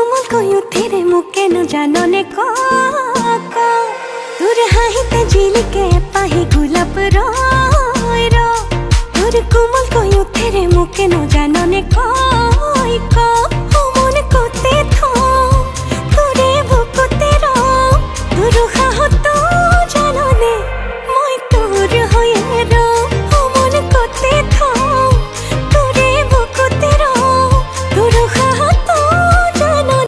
कोमल कोयू तेरे मुके न जानो ने को तुर हाही ते झील के पाही गुलाब रो तुर कोमल कोयू तेरे मुके न जानो ने को